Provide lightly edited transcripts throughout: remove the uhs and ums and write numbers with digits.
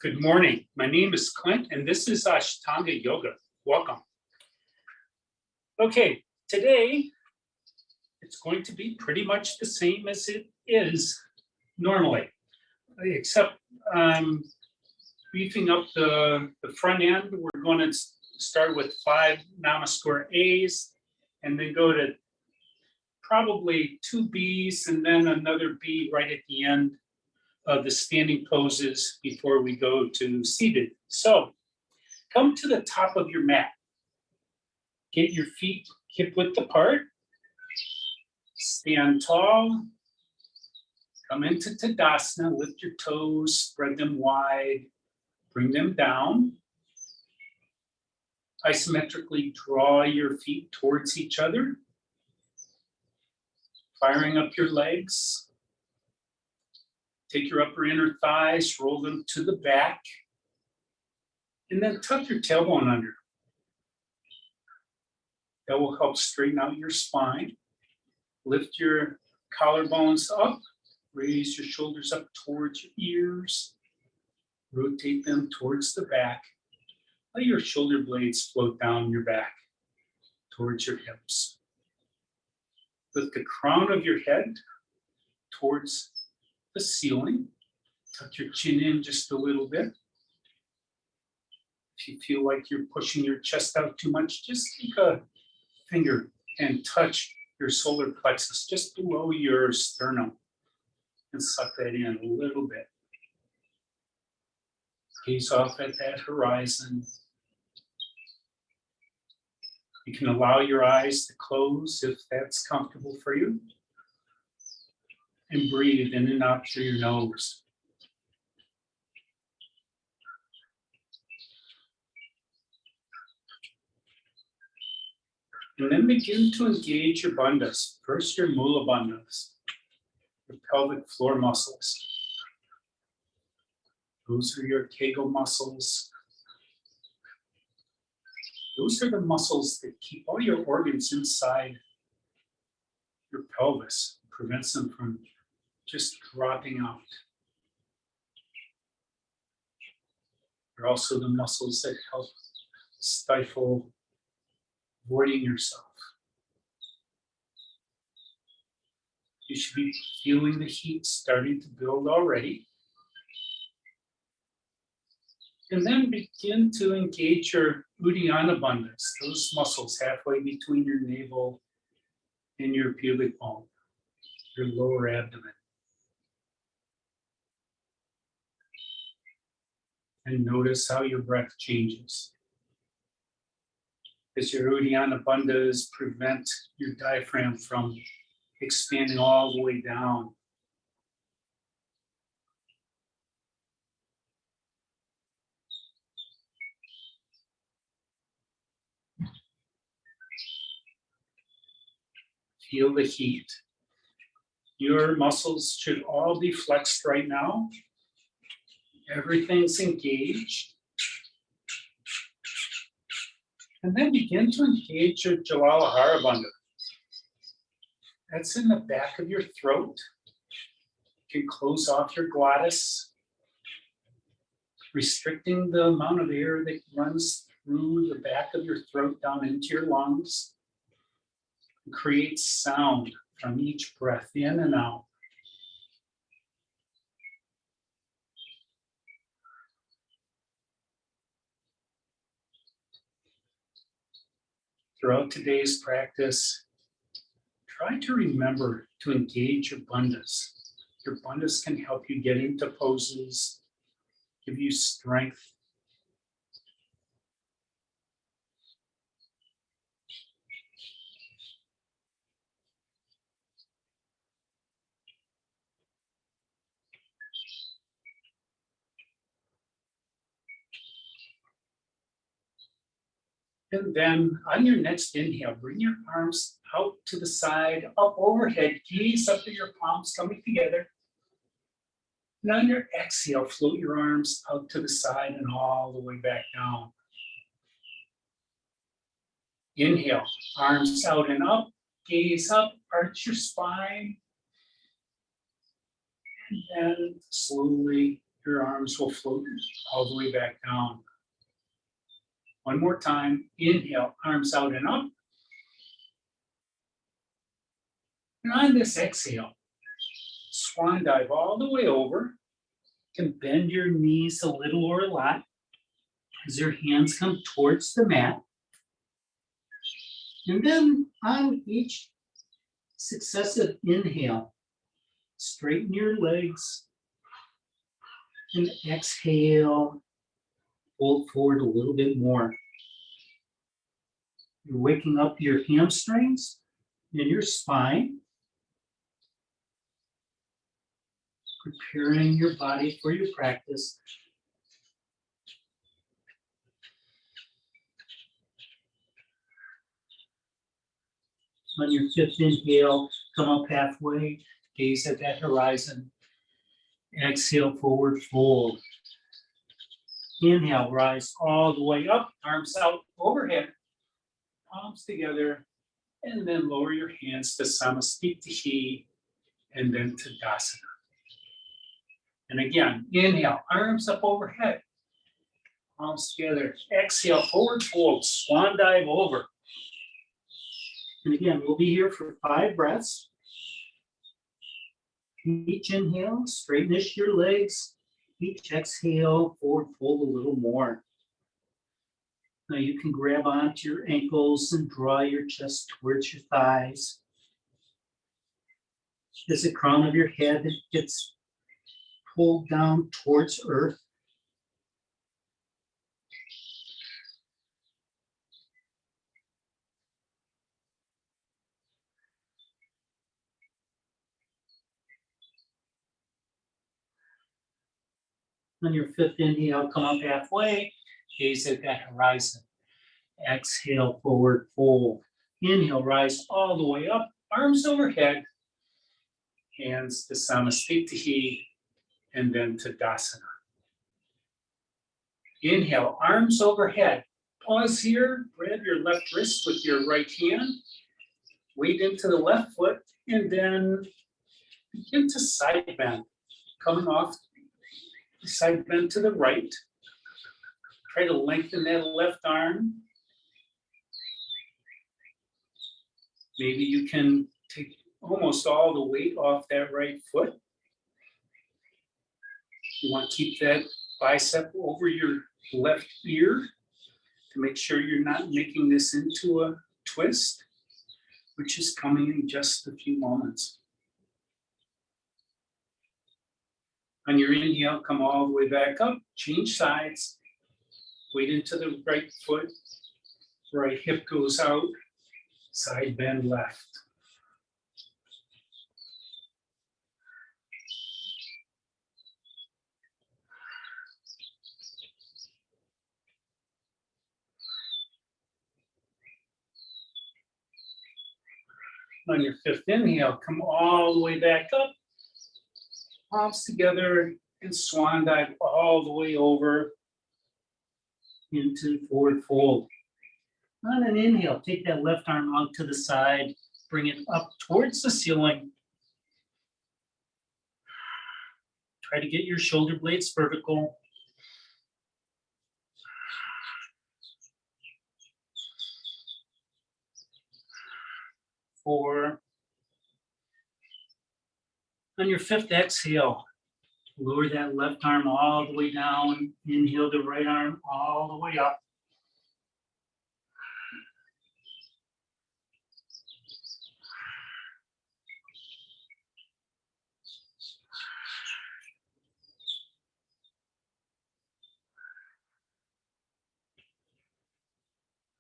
Good morning. My name is Clint, and this is Ashtanga Yoga. Welcome. Okay, today it's going to be pretty much the same as it is normally, except beefing up the front end. We're going to start with 5 Namaskar A's and then go to probably 2 B's and then another B right at the end of the standing poses before we go to seated. So come to the top of your mat. Get your feet hip width apart. Stand tall. Come into Tadasana. Lift your toes, spread them wide. Bring them down. Isometrically draw your feet towards each other. Firing up your legs. Take your upper inner thighs, roll them to the back, and then tuck your tailbone under. That will help straighten out your spine. Lift your collarbones up, raise your shoulders up towards your ears, rotate them towards the back. Let your shoulder blades float down your back towards your hips. Lift the crown of your head towards the ceiling. Tuck your chin in just a little bit. If you feel like you're pushing your chest out too much, just take a finger and touch your solar plexus just below your sternum and suck that in a little bit. Gaze off at that horizon. You can allow your eyes to close if that's comfortable for you. And breathe in and out through your nose. And then begin to engage your bandhas. First, your mula bandhas, your pelvic floor muscles. Those are your kegel muscles. Those are the muscles that keep all your organs inside your pelvis. It prevents them from just dropping out. They're also the muscles that help stifle voiding yourself. You should be feeling the heat starting to build already. And then begin to engage your Uddiyana bandhas, those muscles halfway between your navel and your pubic bone, your lower abdomen. And notice how your breath changes. As your Uddiyana bandhas prevent your diaphragm from expanding all the way down. Feel the heat. Your muscles should all be flexed right now. Everything's engaged. And then begin to engage your Jalalahara bandha. That's in the back of your throat. You can close off your glottis, restricting the amount of air that runs through the back of your throat down into your lungs. And create sound from each breath in and out. Throughout today's practice, try to remember to engage your bandhas. Your bandhas can help you get into poses, give you strength. And then on your next inhale, bring your arms out to the side, up overhead, gaze up to your palms coming together. And on your exhale, float your arms out to the side and all the way back down. Inhale, arms out and up, gaze up, arch your spine. And then slowly Your arms will float all the way back down. One more time. Inhale, arms out and up. And on this exhale, swan dive all the way over. You can bend your knees a little or a lot as your hands come towards the mat. And then on each successive inhale, straighten your legs. And exhale, fold forward a little bit more. You're waking up your hamstrings and your spine, preparing your body for your practice. On your fifth inhale, come up halfway, gaze at that horizon. Exhale, forward fold. Inhale, rise all the way up, arms out overhead, palms together, and then lower your hands to Samasthiti, and then Tadasana. And again, inhale, arms up overhead, palms together. Exhale, forward fold, swan dive over. And again, we'll be here for 5 breaths. Each inhale, straighten your legs. Each exhale, forward fold a little more. Now you can grab onto your ankles and draw your chest towards your thighs. As the crown of your head gets pulled down towards earth. On your fifth inhale, come up halfway, gaze at that horizon. Exhale, forward fold. Inhale, rise all the way up, arms overhead, hands to Samasthiti, and then Tadasana. Inhale, arms overhead. Pause here, grab your left wrist with your right hand, weight into the left foot, and then begin to side bend, coming off side bend to the right. Try to lengthen that left arm. Maybe you can take almost all the weight off that right foot. You want to keep that bicep over your left ear to make sure you're not making this into a twist, which is coming in just a few moments. On your inhale, come all the way back up, change sides, weight into the right foot, right hip goes out, side bend left. On your fifth inhale, come all the way back up, palms together, and swan dive all the way over into forward fold. On an inhale, take that left arm out to the side, bring it up towards the ceiling. Try to get your shoulder blades vertical. 4. On your fifth exhale, lower that left arm all the way down. Inhale the right arm all the way up.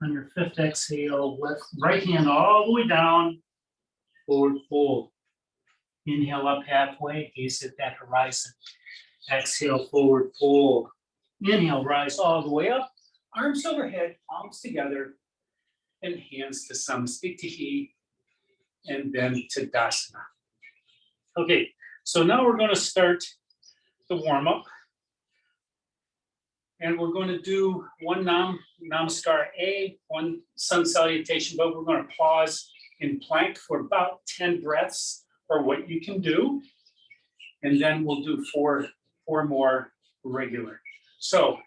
On your fifth exhale, right hand all the way down, forward fold. Inhale up halfway, gaze at that horizon. Exhale, forward fold. Inhale, rise all the way up, arms overhead, palms together, and hands to Samasthiti, and then Tadasana. Okay, so now we're going to start the warm-up. And we're going to do one Namaskar A, one sun salutation, but we're going to pause in plank for about 10 breaths, or what you can do. And then we'll do four or more regular. So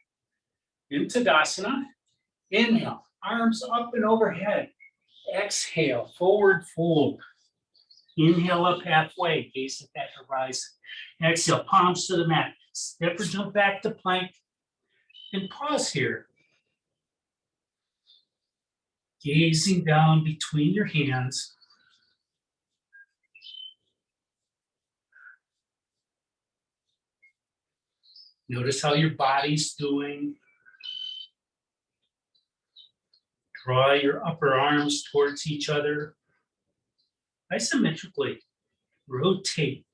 into Tadasana, inhale, arms up and overhead. Exhale, forward fold. Inhale up halfway, gaze at that horizon. Exhale, palms to the mat. Step or jump back to plank. And pause here. Gazing down between your hands. Notice how your body's doing. Draw your upper arms towards each other. Isometrically, rotate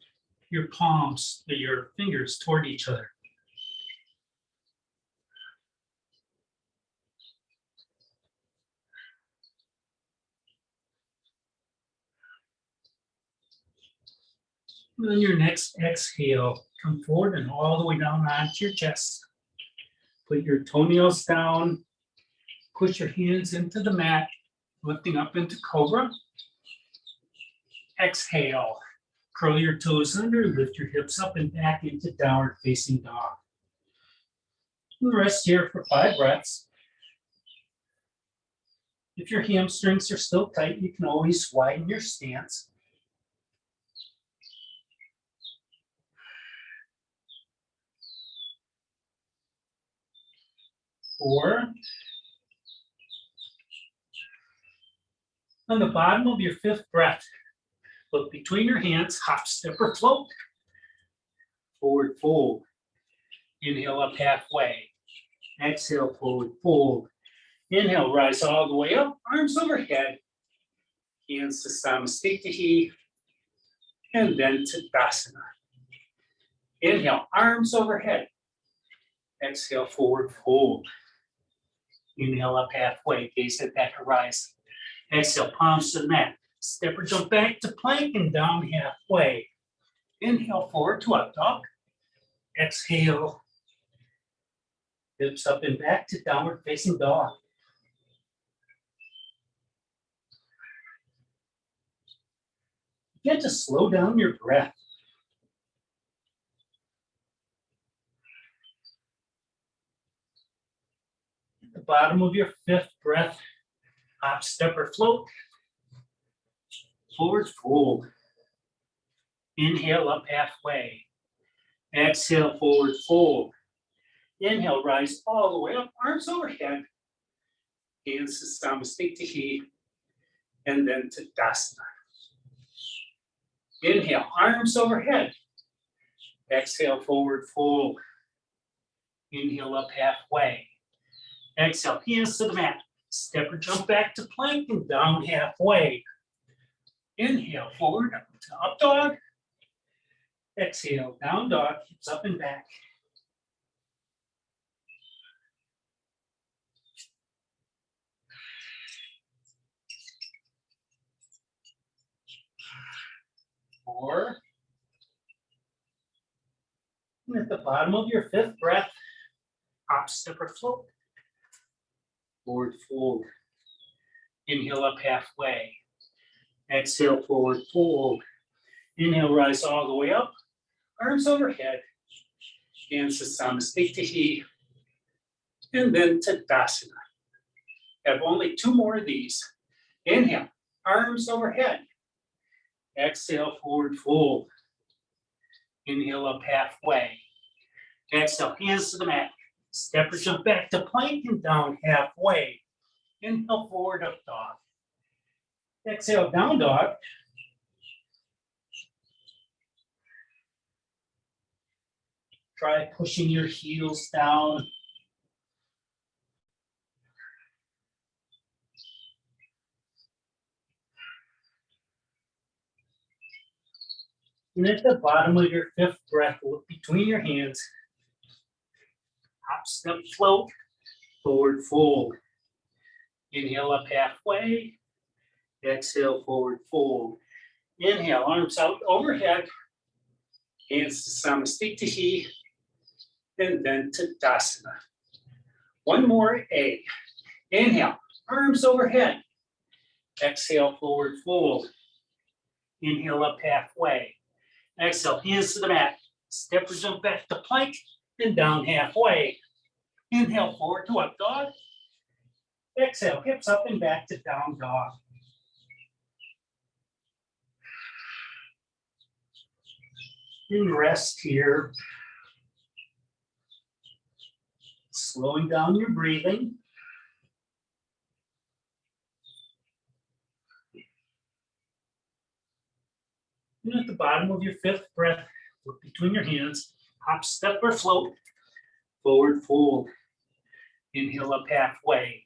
your palms, your fingers toward each other. And then your next exhale, come forward and all the way down onto your chest. Put your toenails down. Push your hands into the mat, lifting up into Cobra. Exhale, curl your toes under, lift your hips up and back into downward facing dog. And rest here for 5 breaths. If your hamstrings are still tight, you can always widen your stance. 4. On the bottom of your 5th breath, look between your hands, hop, step, or float. Forward fold. Inhale up halfway. Exhale, forward fold. Inhale, rise all the way up, arms overhead. Hands to Samasthiti, and then to Tadasana. Inhale, arms overhead. Exhale, forward fold. Inhale up halfway, gaze at that horizon. Exhale, palms to the mat. Step or jump back to plank and down halfway. Inhale, forward to up dog. Exhale, hips up and back to downward facing dog. Begin to slow down your breath. At the bottom of your 5th breath, hop, step, or float. Forward fold. Inhale up halfway. Exhale, forward fold. Inhale, rise all the way up, arms overhead. Hands to Samasthiti, and then to Tadasana. Inhale, arms overhead. Exhale, forward fold. Inhale up halfway. Exhale, hands to the mat. Step or jump back to plank and down halfway. Inhale, forward to up dog. Exhale, down dog, hips up and back. Four. And at the bottom of your 5th breath, hop, step, or float. Forward fold. Inhale up halfway. Exhale, forward fold. Inhale, rise all the way up. Arms overhead. Hands to Samasthiti. And then to Tadasana. Have only 2 more of these. Inhale, arms overhead. Exhale, forward fold. Inhale up halfway. Exhale, hands to the mat. Step or jump back to plank and down halfway. Inhale, forward up dog. Exhale, down dog. Try pushing your heels down. And at the bottom of your 5th breath, look between your hands. Hop, step, float, forward fold. Inhale up halfway. Exhale, forward fold. Inhale, arms out overhead. Hands to Samasthiti. And then to Tadasana. 1 more A. Inhale, arms overhead. Exhale, forward fold. Inhale up halfway. Exhale, hands to the mat. Step or jump back to plank and down halfway. Inhale forward to up dog. Exhale, hips up and back to down dog. And rest here. Slowing down your breathing. And at the bottom of your fifth breath, look between your hands, hop, step, or float, forward fold. Inhale up halfway.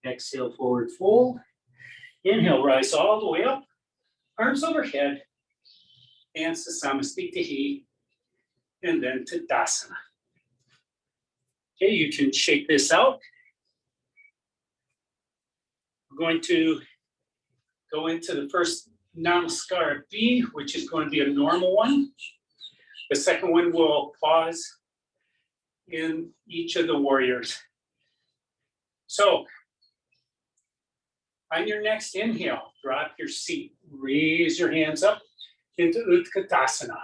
Exhale, forward fold. Inhale, rise all the way up, arms overhead, hands to Samasthiti, and then to Dasana. Okay, you can shake this out. We're going to go into the first Namaskar B, which is going to be a normal one. The second one will pause in each of the warriors. So, on your next inhale, drop your seat, raise your hands up into Utkatasana.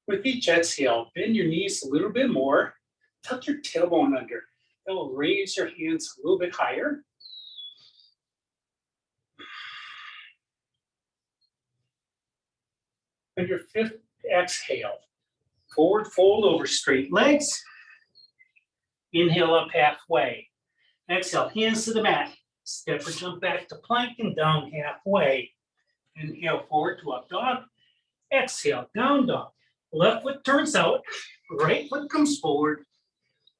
With each exhale, bend your knees a little bit more, tuck your tailbone under. That will raise your hands a little bit higher. And your fifth exhale, forward fold over straight legs. Inhale up halfway. Exhale, hands to the mat. Step or jump back to plank and down halfway. Inhale forward to up dog. Exhale, down dog. Left foot turns out, right foot comes forward,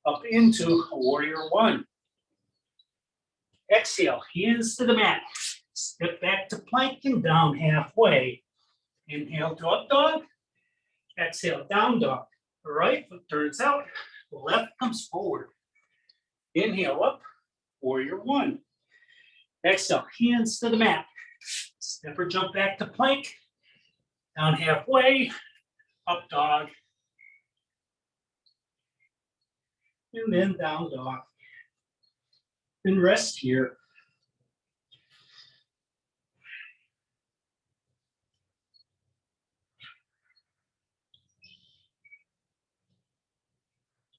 up into warrior one. Exhale, hands to the mat. Step back to plank and down halfway. Inhale to up dog. Exhale, down dog. Right foot turns out, left comes forward. Inhale up, warrior one. Exhale, hands to the mat. Step or jump back to plank. Down halfway, up dog. And then down dog. And rest here.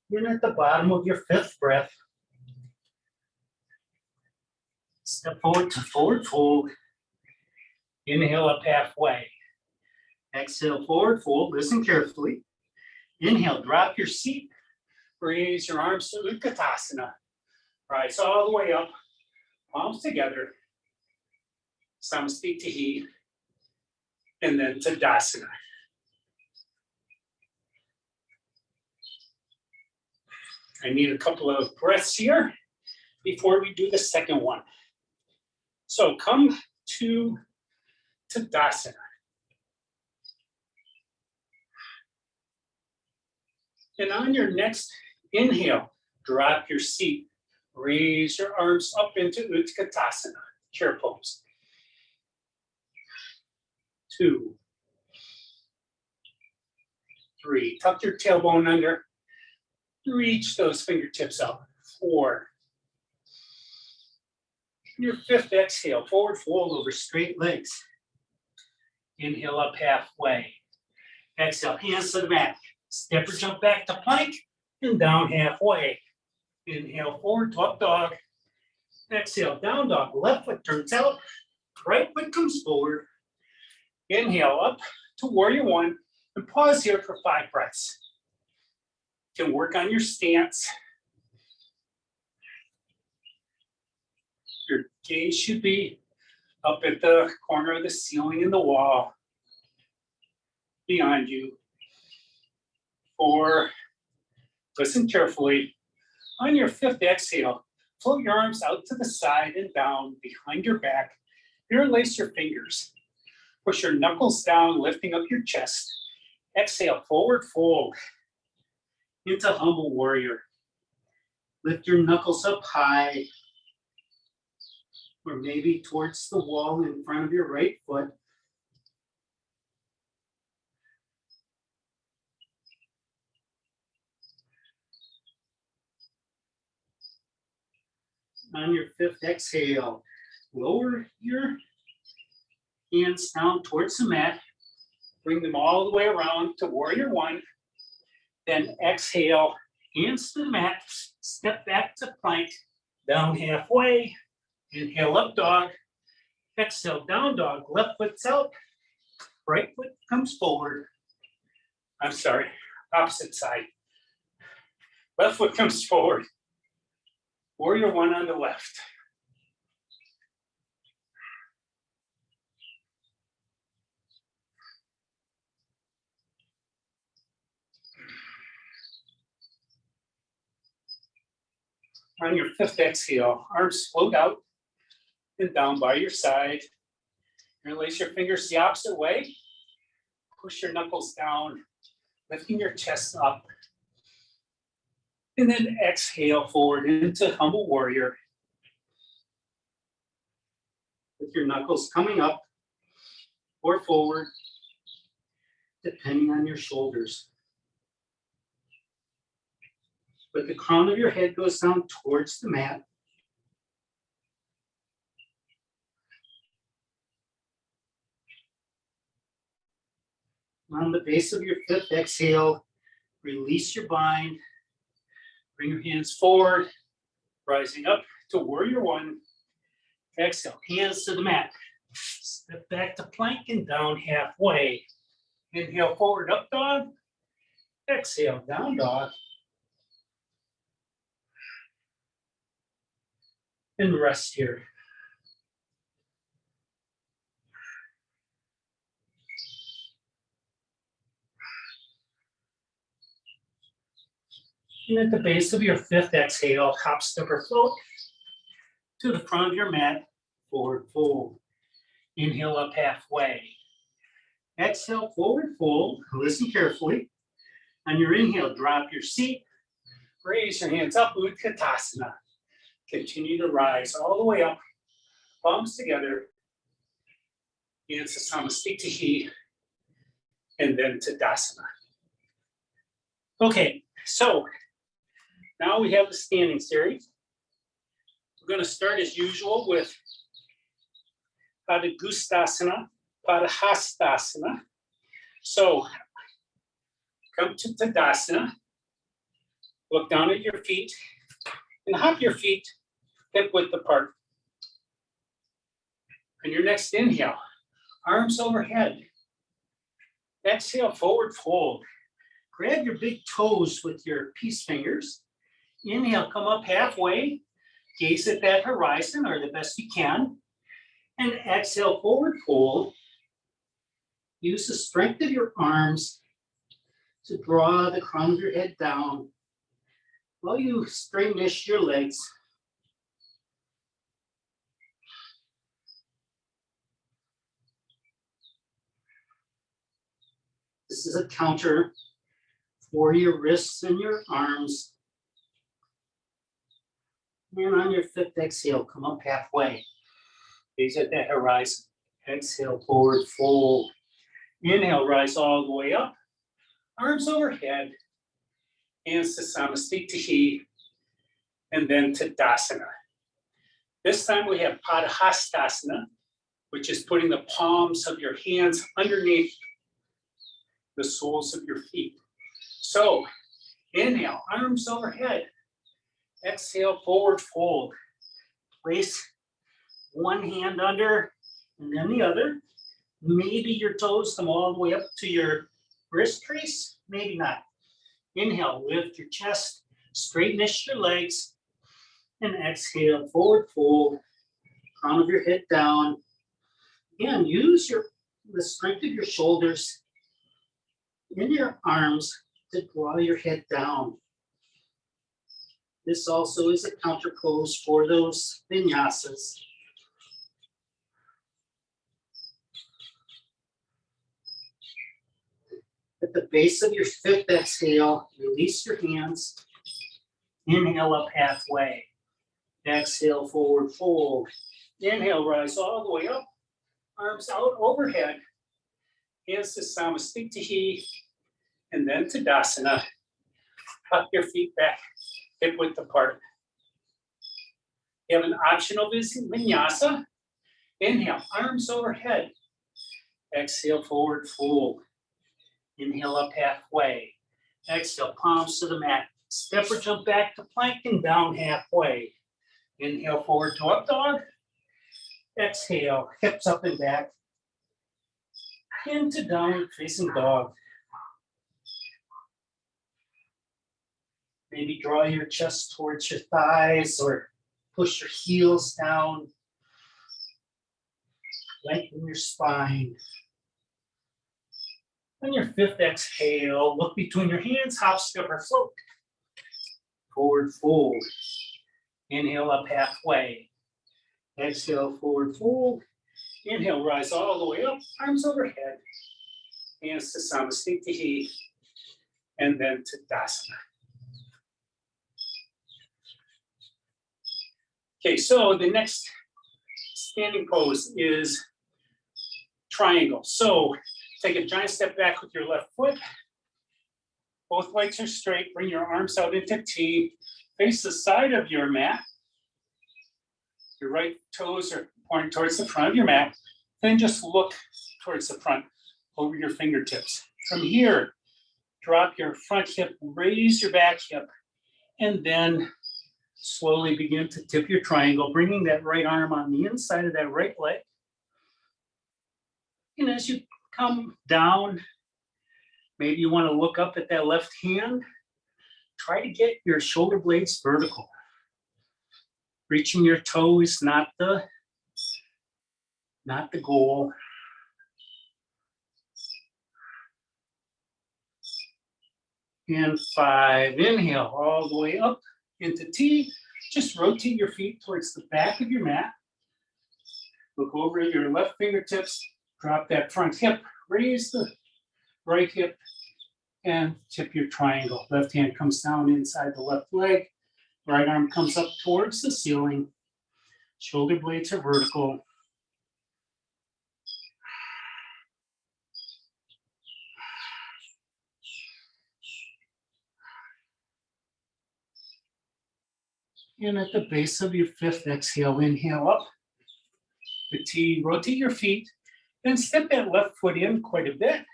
Then at the bottom of your fifth breath, step forward to forward fold. Inhale up halfway. Exhale, forward fold. Listen carefully. Inhale, drop your seat. Raise your arms to Utkatasana. Rise all the way up, palms together. Samasthiti, and then to Dasana. I need a couple of breaths here before we do the second one. So come to Tadasana. And on your next inhale, drop your seat. Raise your arms up into Utkatasana, chair pose. 2, 3, tuck your tailbone under. Reach those fingertips up. 4. Your fifth exhale, forward fold over straight legs. Inhale up halfway. Exhale, hands to the mat. Step or jump back to plank and down halfway. Inhale forward to up dog. Exhale, down dog. Left foot turns out. Right foot comes forward. Inhale up to warrior one and pause here for 5 breaths. You can work on your stance. Your gaze should be up at the corner of the ceiling and the wall behind you. 4, listen carefully. On your fifth exhale, float your arms out to the side and down behind your back. Interlace your fingers. Push your knuckles down, lifting up your chest. Exhale, forward fold into humble warrior. Lift your knuckles up high, or maybe towards the wall in front of your right foot. On your fifth exhale, lower your Hands down towards the mat. Bring them all the way around to warrior one. Then exhale, hands to the mat. Step back to plank. Down halfway. Inhale, up dog. Exhale, down dog. Left foot's out. Right foot comes forward. I'm sorry, opposite side. Left foot comes forward. Warrior one on the left. On your fifth exhale, arms float out and down by your side. Release your fingers the opposite way. Push your knuckles down, lifting your chest up. And then exhale forward into humble warrior. With your knuckles coming up or forward, depending on your shoulders. But the crown of your head goes down towards the mat. On the base of your fifth exhale, release your bind. Bring your hands forward, rising up to warrior one. Exhale, hands to the mat. Step back to plank and down halfway. Inhale, forward, up dog. Exhale, down dog. And rest here. And at the base of your fifth exhale, hop, step, or float to the front of your mat, forward fold. Inhale up halfway. Exhale, forward fold. Listen carefully. On your inhale, drop your seat. Raise your hands up, Utkatasana. Continue to rise all the way up, palms together. Hands to Samasthiti, and then Tadasana. Okay, so now we have the standing series. We're going to start as usual with Padagustasana, Padahastasana. So come to Tadasana, look down at your feet, and hop your feet hip width apart. On your next inhale, arms overhead. Exhale, forward fold. Grab your big toes with your peace fingers. Inhale, come up halfway. Gaze at that horizon or the best you can. And exhale, forward fold. Use the strength of your arms to draw the crown of your head down while you straighten your legs. This is a counter for your wrists and your arms. And on your fifth exhale, come up halfway. Gaze at that horizon. Exhale, forward fold. Inhale, rise all the way up. Arms overhead. Hands to Samasthiti. And then Tadasana. This time we have Padahastasana, which is putting the palms of your hands underneath the soles of your feet. So inhale, arms overhead. Exhale, forward fold. Place one hand under and then the other. Maybe your toes come all the way up to your wrist crease, maybe not. Inhale, lift your chest, straighten your legs, and exhale, forward fold. Crown of your head down. Again, use the strength of your shoulders in your arms to draw your head down. This also is a counter pose for those vinyasas. At the base of your fifth exhale, release your hands. Inhale up halfway. Exhale, forward fold. Inhale, rise all the way up. Arms out overhead. Hands to Samasthiti. And then Tadasana. Tuck your feet back, hip width apart. You have an optional vinyasa. Inhale, arms overhead. Exhale, forward fold. Inhale up halfway. Exhale, palms to the mat. Step or jump back to plank and down halfway. Inhale, forward to up dog. Exhale, hips up and back. Into downward facing dog. Maybe draw your chest towards your thighs or push your heels down. Lengthen your spine. On your fifth exhale, look between your hands, hop, skip, or float. Forward fold. Inhale up halfway. Exhale, forward fold. Inhale, rise all the way up, arms overhead. Hands to Samasthiti, and then to Dasana. Okay, so the next standing pose is triangle. So take a giant step back with your left foot. Both legs are straight. Bring your arms out into T. Face the side of your mat. Your right toes are pointing towards the front of your mat. Then just look towards the front over your fingertips. From here, drop your front hip, raise your back hip, and then slowly begin to tip your triangle, bringing that right arm on the inside of that right leg. And as you come down, maybe you want to look up at that left hand. Try to get your shoulder blades vertical. Reaching your toes, not the goal. And 5, inhale all the way up into T. Just rotate your feet towards the back of your mat. Look over at your left fingertips, drop that front hip, raise the right hip, and tip your triangle. Left hand comes down inside the left leg. Right arm comes up towards the ceiling. Shoulder blades are vertical. And at the base of your fifth exhale, inhale up. The T, rotate your feet, then step that left foot in quite a bit.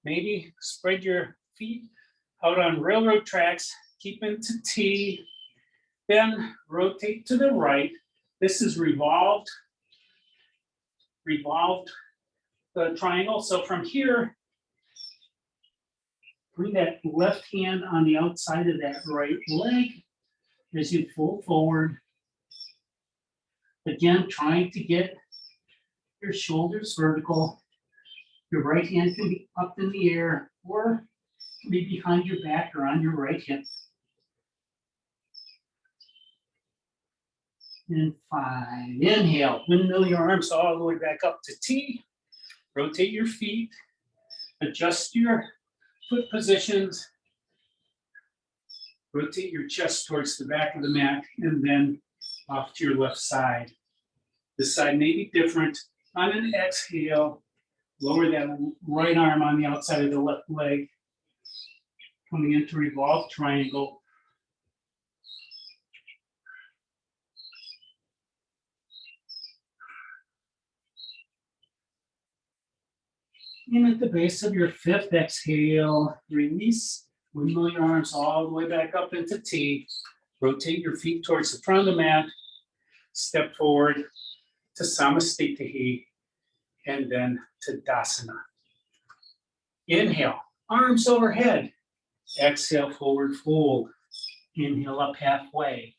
Maybe spread your feet out on railroad tracks, keep into T, then rotate to the right. This is revolved the triangle. So from here, bring that left hand on the outside of that right leg as you fold forward. Again, trying to get your shoulders vertical. Your right hand can be up in the air or can be behind your back or on your right hip. And 5, inhale, windmill your arms all the way back up to T. Rotate your feet, adjust your foot positions. Rotate your chest towards the back of the mat and then off to your left side. This side may be different. On an exhale, lower that right arm on the outside of the left leg. Coming into revolved triangle. And at the base of your fifth exhale, release. Windmill your arms all the way back up into T. Rotate your feet towards the front of the mat. Step forward to Samasthiti and then to Dasana. Inhale, arms overhead. Exhale, forward fold. Inhale up halfway.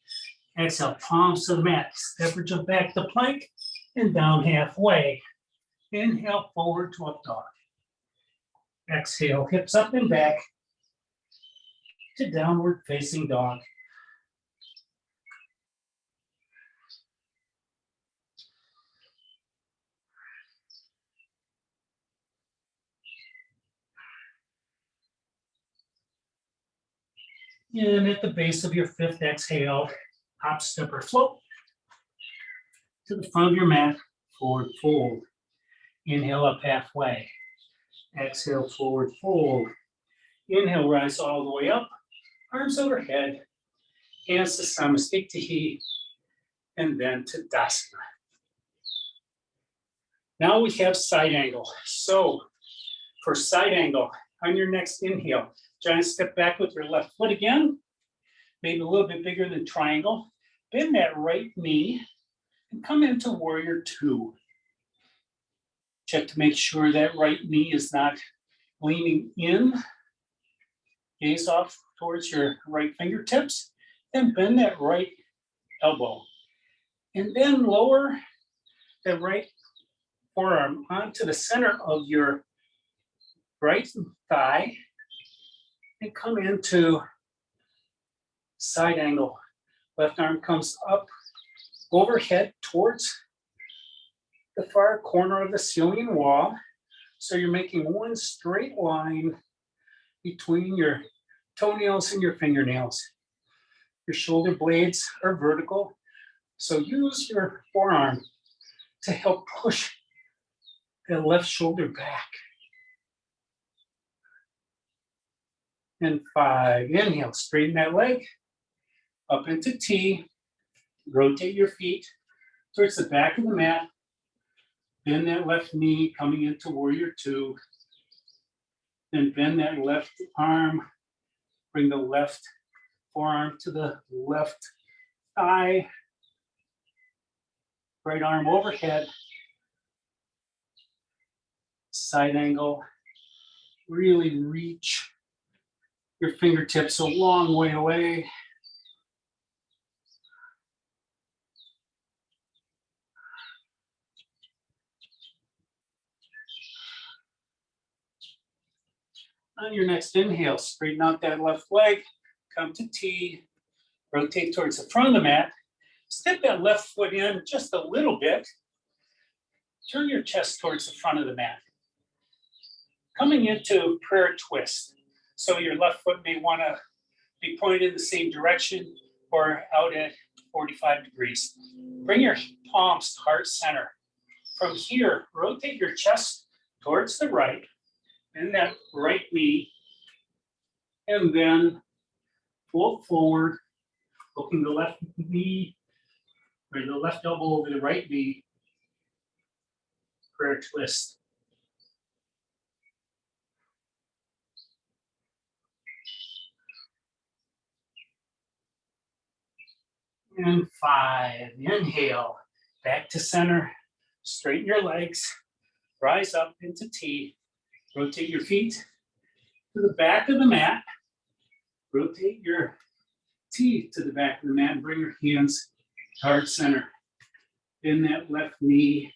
Exhale, palms to the mat. Step or jump back to plank and down halfway. Inhale, forward to up dog. Exhale, hips up and back to downward facing dog. And at the base of your fifth exhale, hop, step, or float to the front of your mat, forward fold. Inhale up halfway. Exhale, forward fold. Inhale, rise all the way up, arms overhead, hands to Samasthiti, and then to Dasana. Now we have side angle. So for side angle, on your next inhale, giant step back with your left foot again, maybe a little bit bigger than triangle. Bend that right knee and come into warrior two. Check to make sure that right knee is not leaning in. Gaze off towards your right fingertips. Then bend that right elbow. And then lower the right forearm onto the center of your right thigh and come into side angle. Left arm comes up overhead towards the far corner of the ceiling wall. So you're making one straight line between your toenails and your fingernails. Your shoulder blades are vertical. So use your forearm to help push the left shoulder back. And 5, inhale, straighten that leg, up into T, rotate your feet towards the back of the mat, bend that left knee coming into warrior two, then bend that left arm, bring the left forearm to the left thigh, right arm overhead, side angle, really reach your fingertips a long way away. On your next inhale, straighten out that left leg, come to T, rotate towards the front of the mat, step that left foot in just a little bit, turn your chest towards the front of the mat. Coming into prayer twist. So your left foot may want to be pointed in the same direction or out at 45 degrees. Bring your palms to heart center. From here, rotate your chest towards the right, and that right knee, and then float forward, hooking the left knee, or the left elbow over the right knee, prayer twist. And 5, inhale, back to center, straighten your legs, rise up into T, rotate your feet to the back of the mat, rotate your T to the back of the mat, and bring your hands to heart center. Bend that left knee,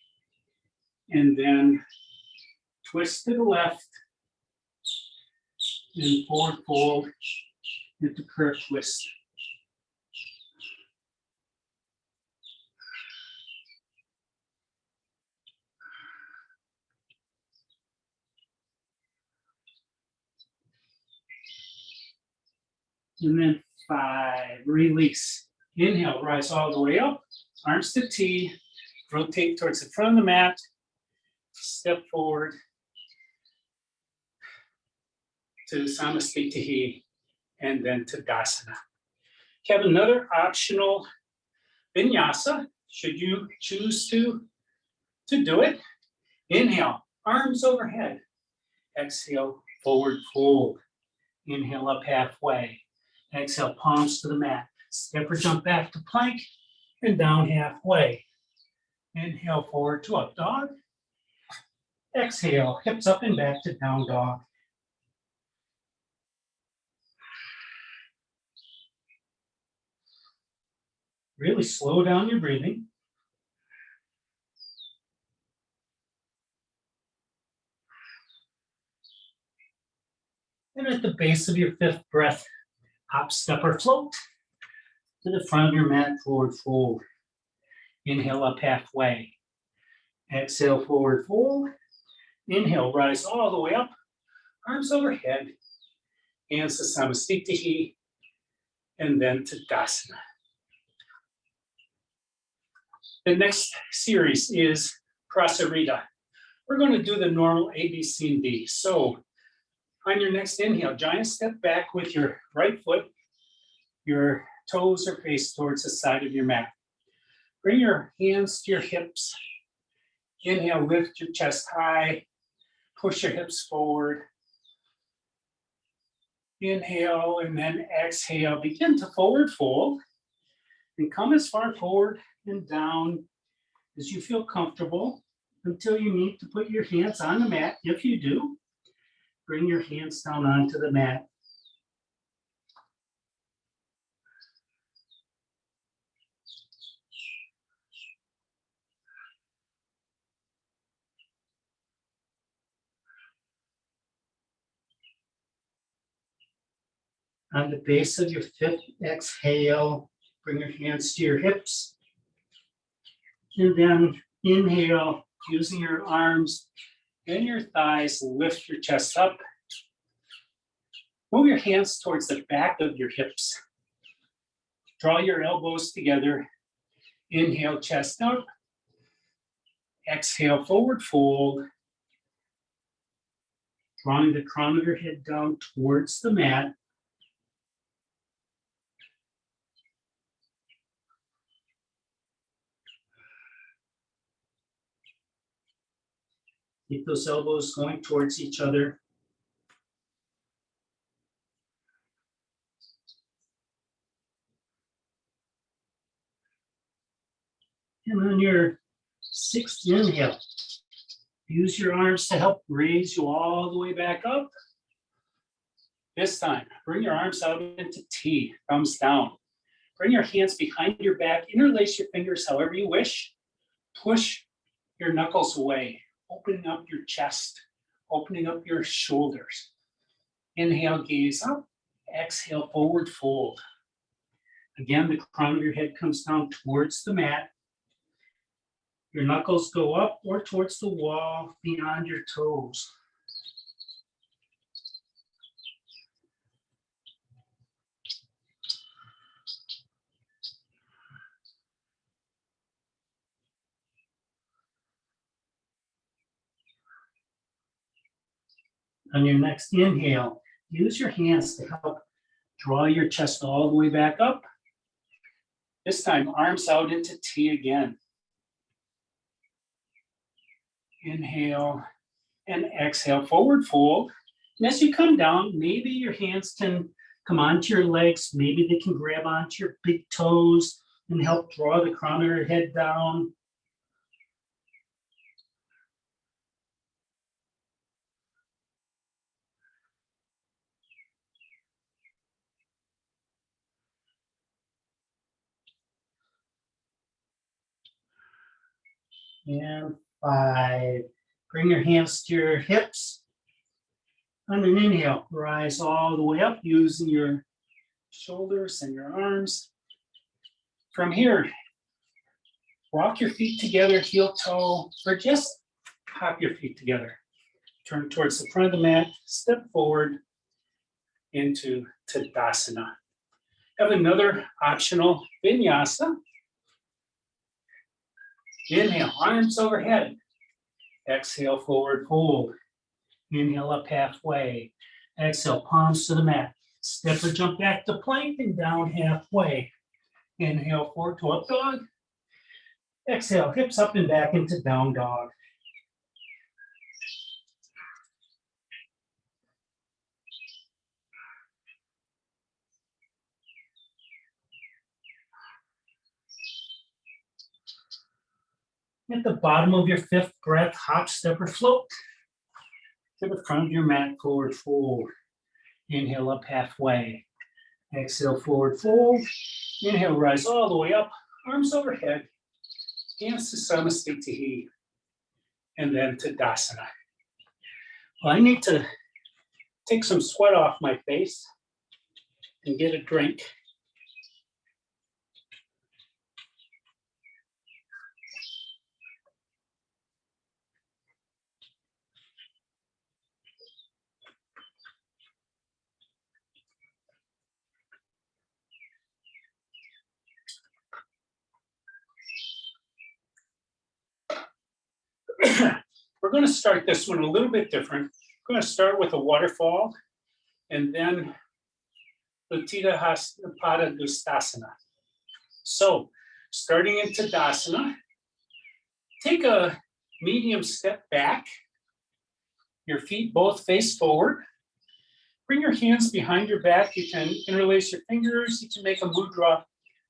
and then twist to the left, and forward fold into prayer twist. And then 5, release. Inhale, rise all the way up, arms to T, rotate towards the front of the mat, step forward to Samastitihi, and then to Dasana. You have another optional vinyasa, should you choose to do it. Inhale, arms overhead. Exhale, forward fold. Inhale up halfway. Exhale, palms to the mat. Step or jump back to plank and down halfway. Inhale, forward to up dog. Exhale, hips up and back to down dog. Really slow down your breathing. And at the base of your 5th breath, hop, step, or float to the front of your mat, forward fold. Inhale up halfway. Exhale, forward fold. Inhale, rise all the way up, arms overhead, hands to Samastitihi, and then to Dasana. The next series is Prasarita. We're going to do the normal A, B, C, and D. So on your next inhale, giant step back with your right foot. Your toes are faced towards the side of your mat. Bring your hands to your hips Inhale, lift your chest high, push your hips forward. Inhale and then exhale, begin to forward fold and come as far forward and down as you feel comfortable until you need to put your hands on the mat. If you do, bring your hands down onto the mat. On the base of your fifth exhale, bring your hands to your hips. And then inhale, using your arms and your thighs, lift your chest up. Move your hands towards the back of your hips. Draw your elbows together. Inhale, chest up. Exhale, forward fold. Drawing the crown of your head down towards the mat. Keep those elbows going towards each other. And on your sixth inhale, use your arms to help raise you all the way back up. This time, bring your arms out into T, thumbs down. Bring your hands behind your back, interlace your fingers however you wish. Push your knuckles away, opening up your chest, opening up your shoulders. Inhale, gaze up. Exhale, forward fold. Again, the crown of your head comes down towards the mat. Your knuckles go up or towards the wall beyond your toes. On your next inhale, use your hands to help draw your chest all the way back up. This time, arms out into T again. Inhale and exhale, forward fold. And as you come down, maybe your hands can come onto your legs. Maybe they can grab onto your big toes and help draw the crown of your head down. And 5. Bring your hands to your hips. On an inhale, rise all the way up using your shoulders and your arms. From here, walk your feet together, heel toe, or just hop your feet together. Turn towards the front of the mat, step forward into Tadasana. Have another optional vinyasa. Inhale, arms overhead. Exhale, forward fold. Inhale up halfway. Exhale, palms to the mat. Step or jump back to plank and down halfway. Inhale, forward to up dog. Exhale, hips up and back into down dog. At the bottom of your fifth breath, hop, step, or float to the front of your mat, forward fold. Inhale up halfway. Exhale, forward fold. Inhale, rise all the way up, arms overhead, hands to Samasthiti, and then Tadasana. Well, I need to take some sweat off my face and get a drink. We're going to start this one a little bit different. We're going to start with a waterfall and then Uttita Pada Dustasana. So, starting in Tadasana, take a medium step back. Your feet both face forward. Bring your hands behind your back. You can interlace your fingers. You can make a mudra.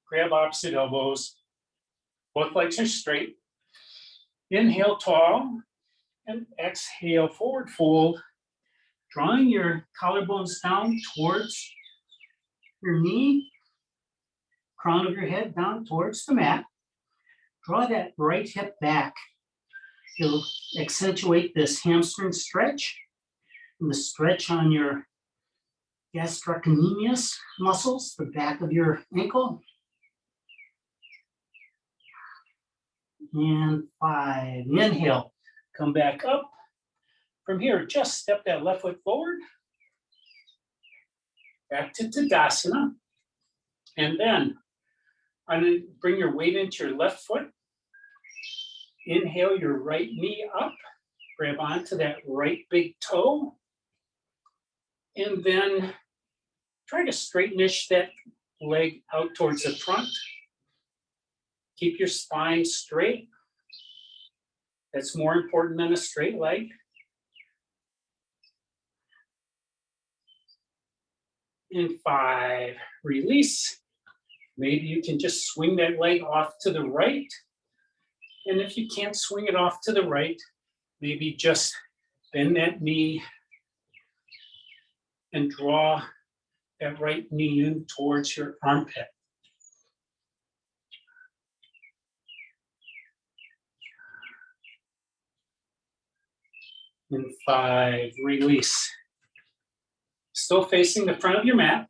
Grab opposite elbows. Both legs are straight. Inhale tall and exhale forward fold. Drawing your collarbones down towards your knee. Crown of your head down towards the mat. Draw that right hip back. You'll accentuate this hamstring stretch and the stretch on your gastrocnemius muscles, the back of your ankle. And 5. Inhale. Come back up. From here, just step that left foot forward. Back to Tadasana. And then I'm going to bring your weight into your left foot. Inhale your right knee up. Grab onto that right big toe. And then try to straightenish that leg out towards the front. Keep your spine straight. That's more important than a straight leg. In 5, release. Maybe you can just swing that leg off to the right. And if you can't swing it off to the right, maybe just bend that knee and draw that right knee in towards your armpit. In 5, release. Still facing the front of your mat.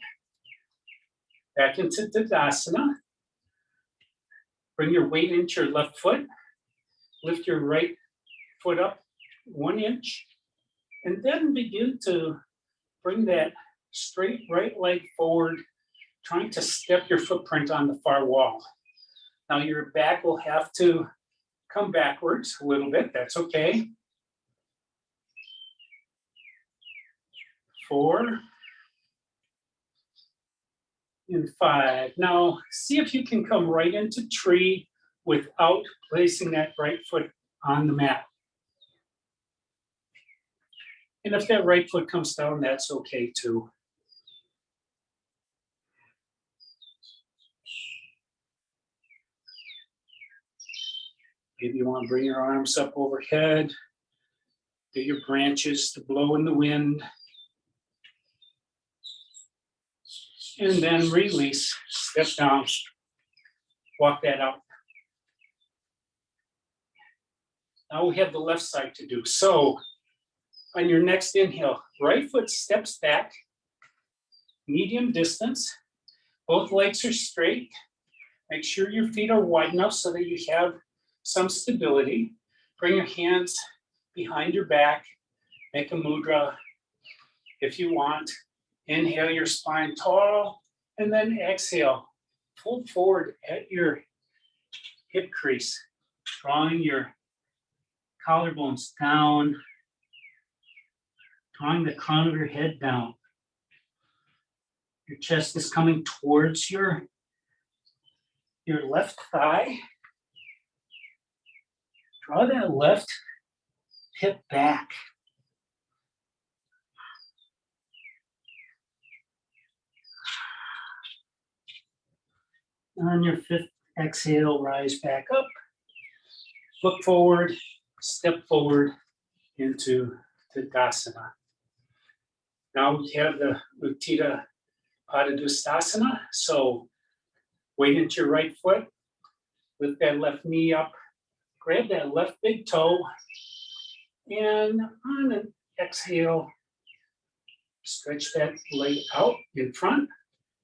Back into Tadasana. Bring your weight into your left foot. Lift your right foot up 1 inch. And then begin to bring that straight right leg forward, trying to step your footprint on the far wall. Now your back will have to come backwards a little bit. That's okay. 4. And 5. Now, see if you can come right into tree without placing that right foot on the mat. And if that right foot comes down, that's okay too. Maybe you want to bring your arms up overhead. Get your branches to blow in the wind. And then release, step down, walk that out. Now we have the left side to do. So on your next inhale, right foot steps back, medium distance. Both legs are straight. Make sure your feet are wide enough so that you have some stability. Bring your hands behind your back. Make a mudra if you want. Inhale your spine tall, and then exhale. Fold forward at your hip crease, drawing your collarbones down, drawing the crown of your head down. Your chest is coming towards your left thigh. Draw that left hip back. On your 5th exhale, rise back up. Look forward, step forward into Tadasana. Now we have the Utthita Padadustasana. So weight into your right foot, lift that left knee up, grab that left big toe, and on an exhale, stretch that leg out in front.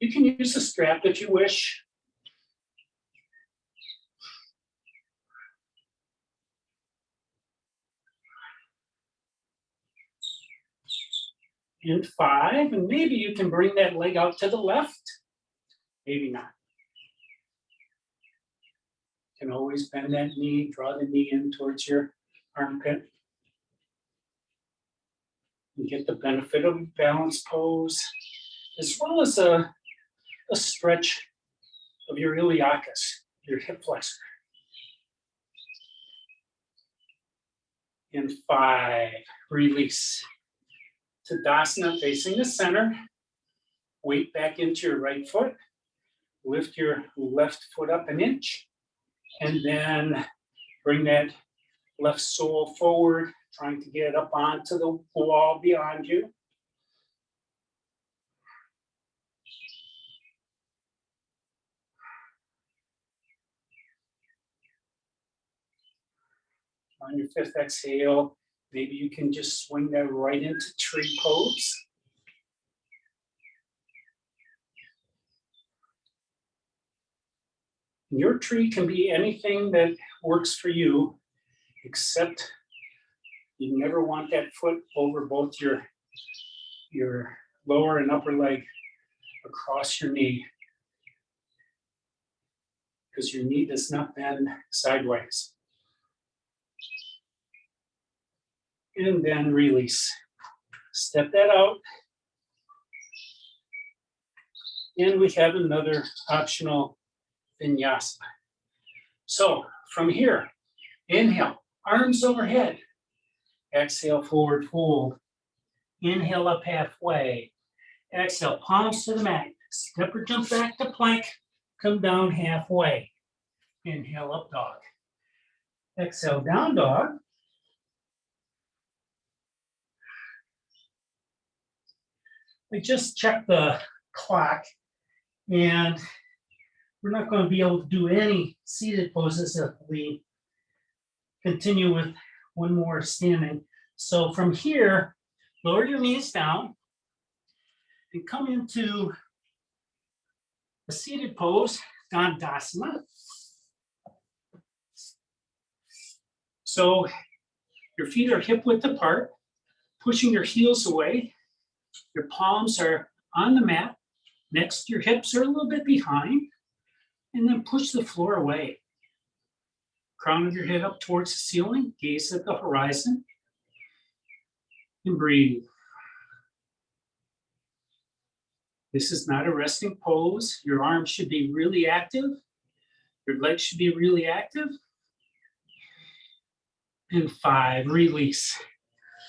You can use a strap if you wish. In 5, and maybe you can bring that leg out to the left. Maybe not. You can always bend that knee, draw the knee in towards your armpit. And get the benefit of a balanced pose, as well as a stretch of your iliacus, your hip flexor. And 5, release. Tadasana, facing the center. Weight back into your right foot. Lift your left foot up an inch. And then bring that left sole forward, trying to get it up onto the wall beyond you. On your 5th exhale, maybe you can just swing that right into tree pose. Your tree can be anything that works for you, except you never want that foot over both your lower and upper leg across your knee, because your knee does not bend sideways. And then release. Step that out. And we have another optional vinyasa. So from here, inhale, arms overhead. Exhale, forward fold. Inhale up halfway. Exhale, palms to the mat. Step or jump back to plank. Come down halfway. Inhale, up dog. Exhale, down dog. I just checked the clock, and we're not going to be able to do any seated poses if we continue with one more standing. So from here, lower your knees down and come into a seated pose, Dandasana. So your feet are hip width apart, pushing your heels away. Your palms are on the mat. Next, your hips are a little bit behind. And then push the floor away. Crown of your head up towards the ceiling. Gaze at the horizon. And breathe. This is not a resting pose. Your arms should be really active. Your legs should be really active. And 5, release.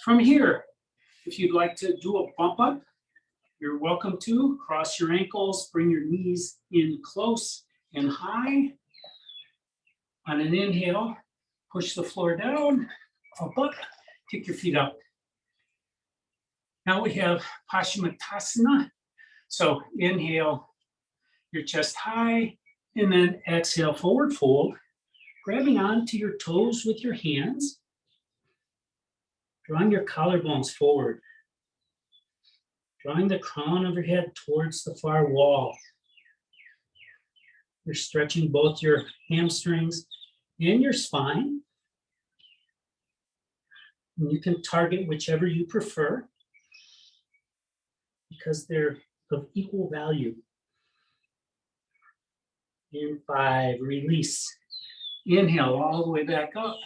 From here, if you'd like to do a bump up, you're welcome to. Cross your ankles, bring your knees in close and high. On an inhale, push the floor down, up, up, kick your feet up. Now we have Paschimottanasana. So inhale, your chest high, and then exhale, forward fold, grabbing onto your toes with your hands, drawing your collarbones forward, drawing the crown of your head towards the far wall. You're stretching both your hamstrings and your spine. And you can target whichever you prefer, because they're of equal value. In 5, release. Inhale all the way back up.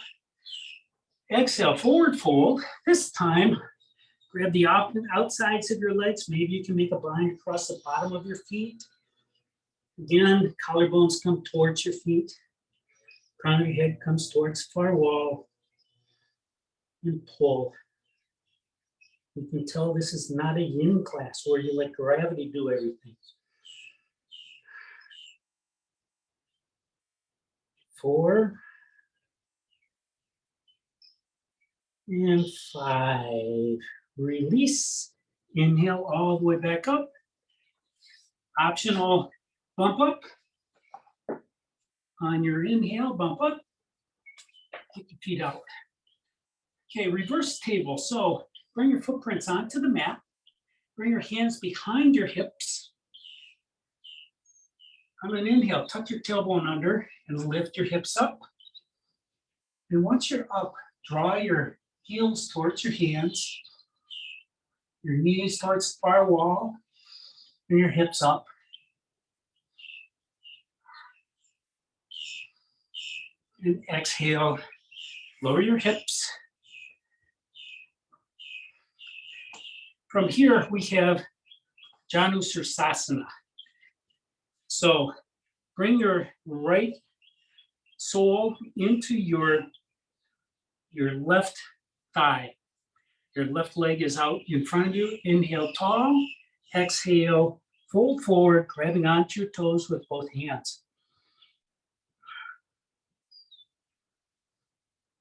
Exhale, forward fold. This time, grab the outsides of your legs. Maybe you can make a line across the bottom of your feet. Again, collarbones come towards your feet. Crown of your head comes towards the far wall. And pull. You can tell this is not a yin class where you let gravity do everything. 4. And 5. Release. Inhale all the way back up. Optional bump up. On your inhale, bump up. Kick your feet out. Okay, reverse table. So bring your footprints onto the mat. Bring your hands behind your hips. On an inhale, tuck your tailbone under and lift your hips up. And once you're up, draw your heels towards your hands, your knees towards the far wall, and your hips up. And exhale, lower your hips. From here, we have Janu Sirsasana. So bring your right sole into your left thigh. Your left leg is out in front of you. Inhale tall, exhale, fold forward, grabbing onto your toes with both hands.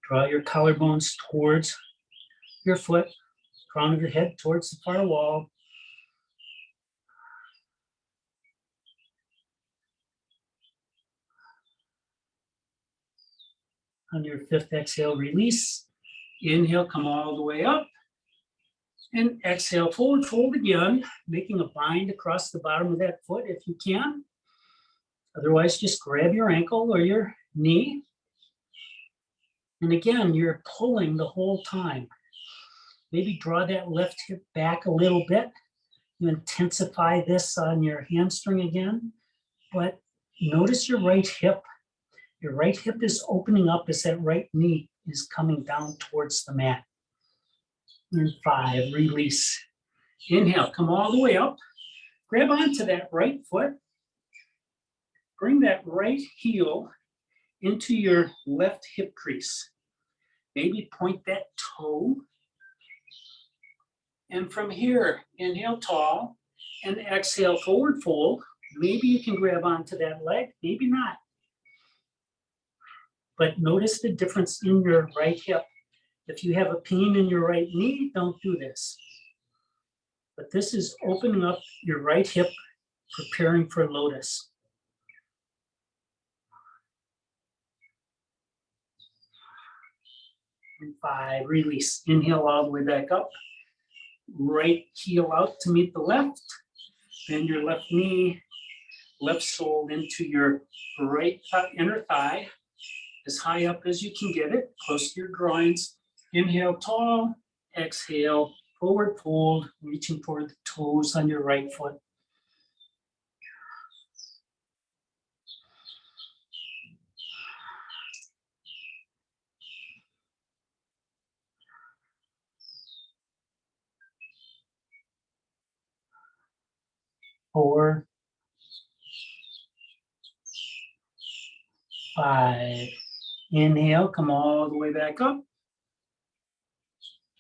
Draw your collarbones towards your foot, crown of your head towards the far wall. On your fifth exhale, release. Inhale, come all the way up. And exhale, forward fold again, making a bind across the bottom of that foot if you can. Otherwise, just grab your ankle or your knee. And again, you're pulling the whole time. Maybe draw that left hip back a little bit. You intensify this on your hamstring again. But notice your right hip. Your right hip is opening up as that right knee is coming down towards the mat. And 5, release. Inhale, come all the way up. Grab onto that right foot. Bring that right heel into your left hip crease. Maybe point that toe. And from here, inhale tall and exhale forward fold. Maybe you can grab onto that leg, maybe not. But notice the difference in your right hip. If you have a pain in your right knee, don't do this. But this is opening up your right hip, preparing for lotus. And 5, release. Inhale all the way back up. Right heel out to meet the left. Bend your left knee, left sole into your right inner thigh, as high up as you can get it, close to your groins. Inhale tall, exhale, forward fold, reaching for the toes on your right foot. Four, 5. Inhale, come all the way back up.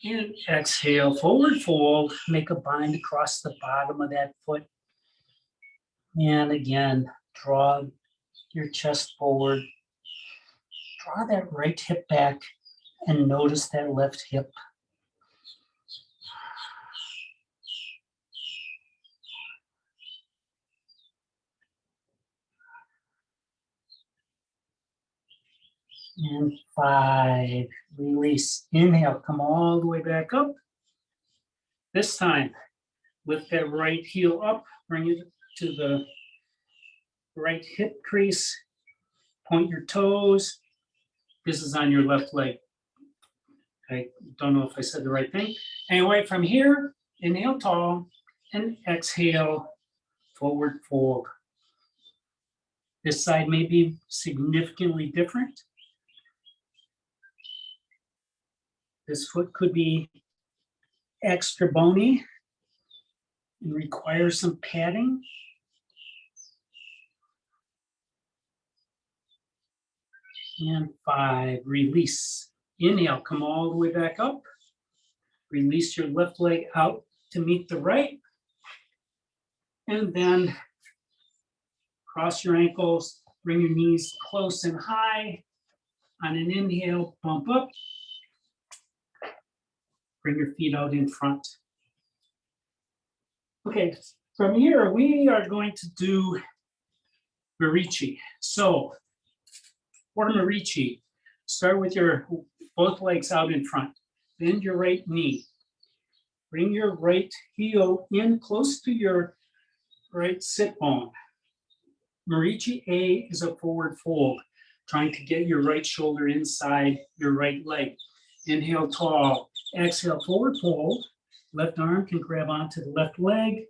And exhale, forward fold, make a bind across the bottom of that foot. And again, draw your chest forward. Draw that right hip back and notice that left hip. And 5, release. Inhale, come all the way back up. This time, lift that right heel up, bring it to the right hip crease, point your toes. This is on your left leg. I don't know if I said the right thing. Anyway, from here, inhale tall and exhale, forward fold. This side may be significantly different. This foot could be extra bony and require some padding. And 5, release. Inhale, come all the way back up. Release your left leg out to meet the right. And then cross your ankles, bring your knees close and high. On an inhale, bump up. Bring your feet out in front. Okay, from here, we are going to do Marichi. So, for Marichi, start with your both legs out in front. Bend your right knee. Bring your right heel in close to your right sit bone. Marichi A is a forward fold, trying to get your right shoulder inside your right leg. Inhale tall. Exhale, forward fold. Left arm can grab onto the left leg.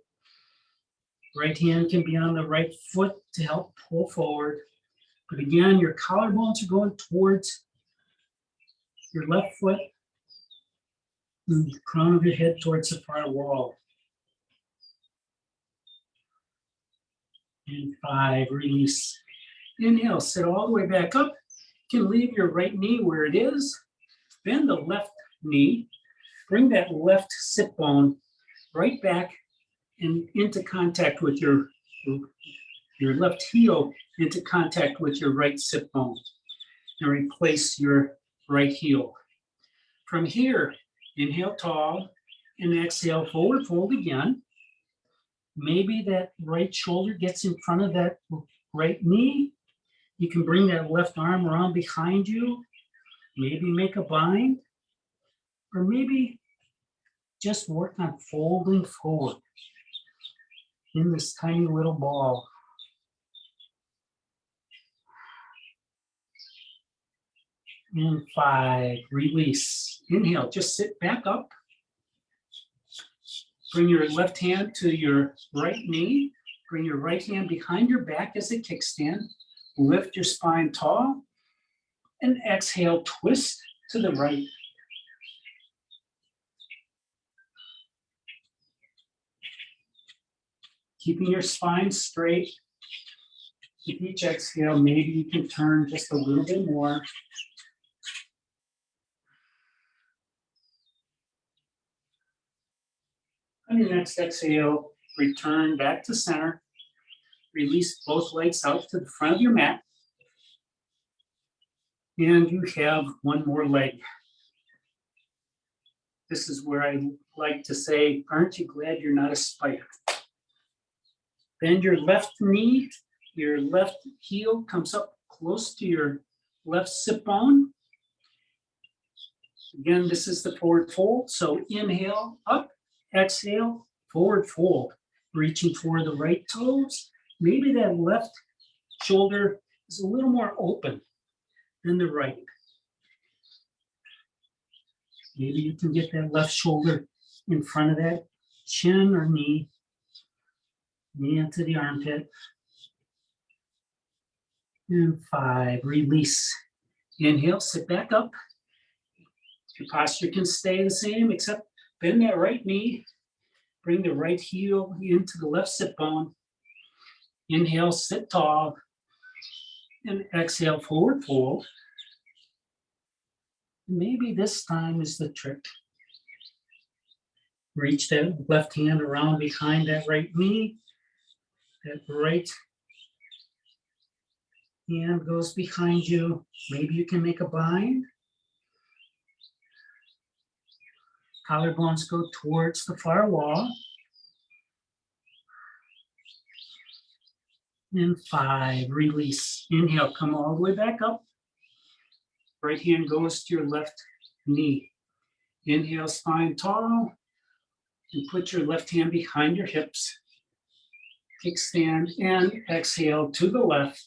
Right hand can be on the right foot to help pull forward. But again, your collarbones are going towards your left foot and the crown of your head towards the far wall. And 5, release. Inhale, sit all the way back up. You can leave your right knee where it is. Bend the left knee. Bring that left sit bone right back and into contact with your left heel into contact with your right sit bone and replace your right heel. From here, inhale tall and exhale forward fold again. Maybe that right shoulder gets in front of that right knee. You can bring that left arm around behind you, maybe make a bind, or maybe just work on folding forward in this tiny little ball. And 5, release. Inhale, just sit back up. Bring your left hand to your right knee. Bring your right hand behind your back as a kickstand. Lift your spine tall. And exhale, twist to the right. Keeping your spine straight. With each exhale, maybe you can turn just a little bit more. On your next exhale, return back to center. Release both legs out to the front of your mat. And you have one more leg. This is where I like to say, aren't you glad you're not a spider? Bend your left knee, your left heel comes up close to your left sit bone. Again, this is the forward fold. So inhale, up, exhale, forward fold. Reaching for the right toes. Maybe that left shoulder is a little more open than the right. Maybe you can get that left shoulder in front of that chin or knee into the armpit. And 5, release. Inhale, sit back up. Your posture can stay the same, except bend that right knee. Bring the right heel into the left sit bone. Inhale, sit tall. And exhale, forward fold. Maybe this time is the trick. Reach that left hand around behind that right knee. That right hand goes behind you. Maybe you can make a bind. Collarbones go towards the far wall. And 5, release. Inhale, come all the way back up. Right hand goes to your left knee. Inhale, spine tall. And put your left hand behind your hips. Kickstand and exhale to the left.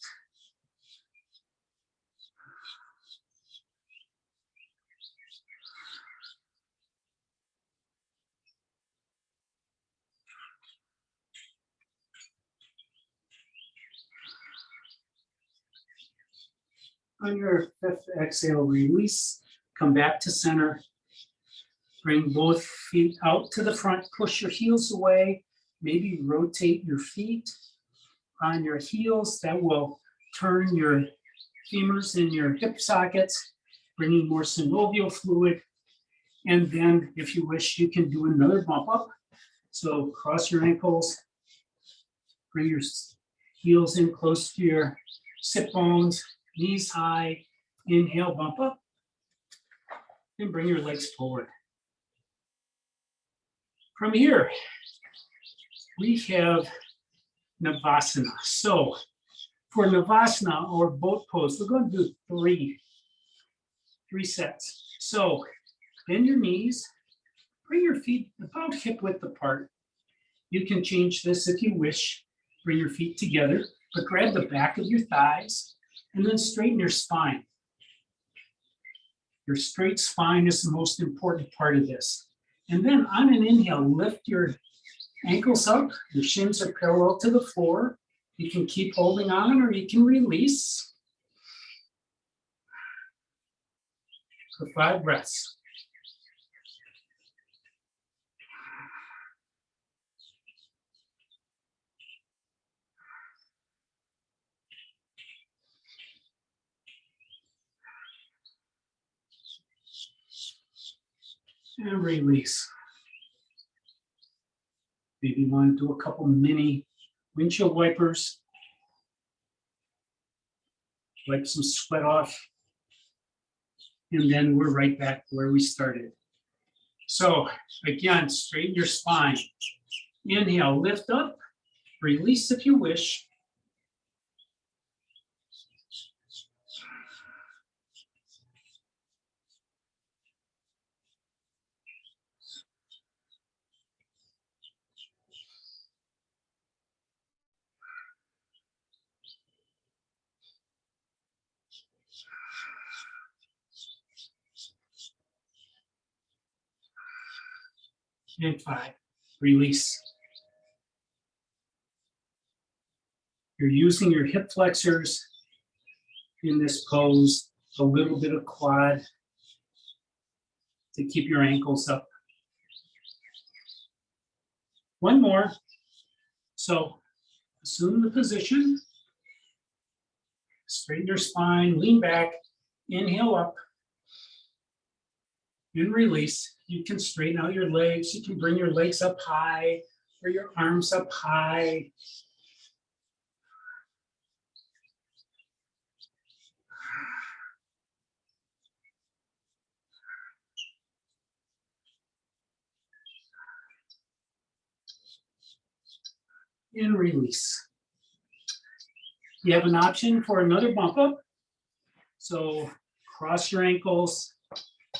On your 5th exhale, release. Come back to center. Bring both feet out to the front. Push your heels away. Maybe rotate your feet on your heels. That will turn your femurs in your hip sockets, bringing more synovial fluid. And then, if you wish, you can do another bump up. So cross your ankles. Bring your heels in close to your sit bones. Knees high, inhale, bump up, and bring your legs forward. From here, we have Navasana. So for Navasana or boat pose, we're going to do three sets. So bend your knees, bring your feet about hip width apart. You can change this if you wish. Bring your feet together, but grab the back of your thighs. And then straighten your spine. Your straight spine is the most important part of this. And then on an inhale, lift your ankles up. Your shins are parallel to the floor. You can keep holding on or you can release. For 5 breaths. And release. Maybe you want to do a couple mini windshield wipers. Wipe some sweat off. And then we're right back where we started. So again, straighten your spine. Inhale, lift up. Release if you wish. And 5, release. You're using your hip flexors in this pose, a little bit of quad to keep your ankles up. One more. So assume the position, straighten your spine, lean back, inhale up, and release. You can straighten out your legs. You can bring your legs up high or your arms up high. And release. You have an option for another bump up. So cross your ankles,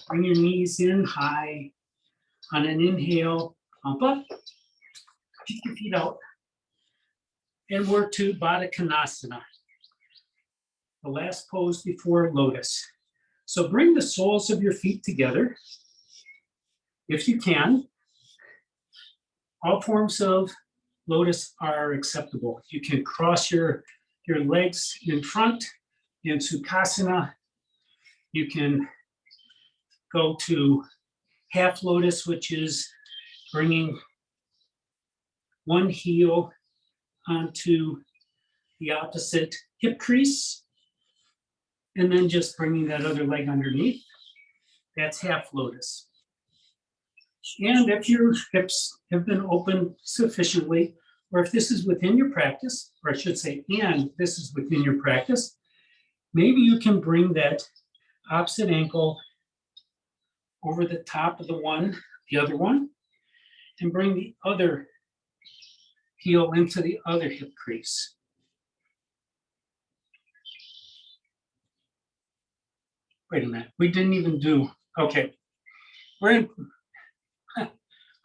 bring your knees in high. On an inhale, bump up, kick your feet out, and work to Baddha Konasana, the last pose before lotus. So bring the soles of your feet together, if you can. All forms of lotus are acceptable. You can cross your legs in front in Sukhasana. You can go to half lotus, which is bringing one heel onto the opposite hip crease, and then just bringing that other leg underneath. That's half lotus. And if your hips have been open sufficiently, or if this is within your practice, or I should say, and this is within your practice, maybe you can bring that opposite ankle over the top of the other one, and bring the other heel into the other hip crease. Wait a minute, we didn't even do, okay.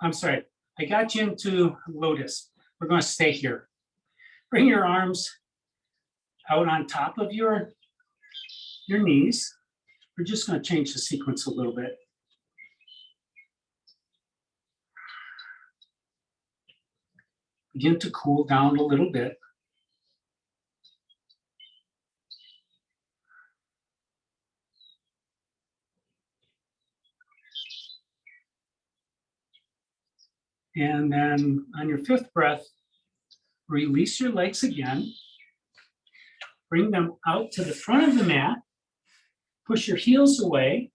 I'm sorry, I got you into lotus. We're going to stay here. Bring your arms out on top of your knees. We're just going to change the sequence a little bit. Begin to cool down a little bit. And then on your 5th breath, release your legs again. Bring them out to the front of the mat. Push your heels away.